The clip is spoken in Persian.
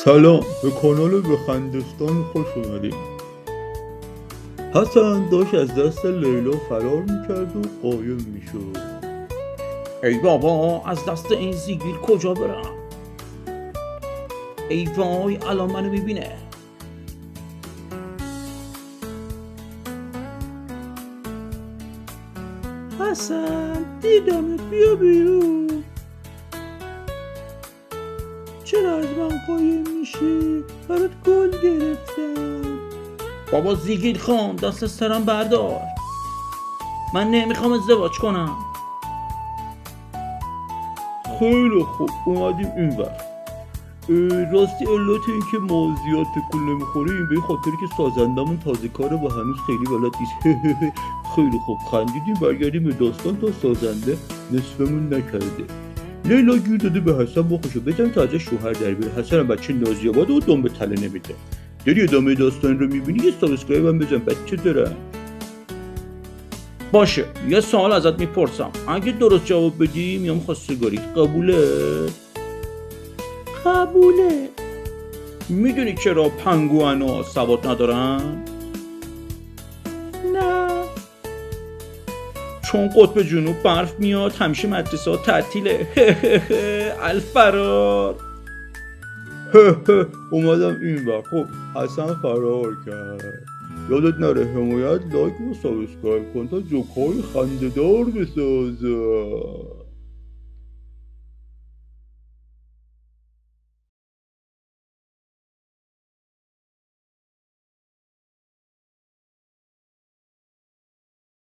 سلام، به کانال بخندستان خوش اومدیم. حسن داشت از دست لیلا فرار میکرد و قایم میشد. ای بابا، از دست این زیگیل کجا برم؟ ای وای، الان منو میبینه. حسن دیدمت، بیا بیرون. چرا از من قایم میشی؟ برات گل گرفتم. بابا زیگیل خان، دست از سرم بردار. من نمیخوام ازدواج کنم. خیلی خوب، اومدیم این وقت. راستی علت این که ما زیاد تکون نمیخوریم به خاطر که سازندمون تازه کاره و هنوز خیلی بلد نیست. خیلی خوب خندیدیم، برگردیم به داستان تا سازنده نصفمون نکرده. لیلا گیر داده به حسن بخوشو بزن تا ازش شوهر در بیاره. حسن هم بچه نازیاباده و دنبه تله نمیده. داری ادامه داستان رو میبینی؟ یه سابسکرایب هم بزن، بچه دارم. باشه، یه سوال ازت میپرسم، اگه درست جواب بدی میام خواستگاری. قبوله؟ قبوله. میدونی چرا پنگوانا سواد ندارن؟ نه. چون قطب جنوب برف میاد، همیشه مدرسه ها تعطیله. الفرار. اومدم این وقت. خب حسن فرار کرد. یادت نره حمایت، لایک و سابسکرایب کن تا جوکای خنده‌دار بسازه.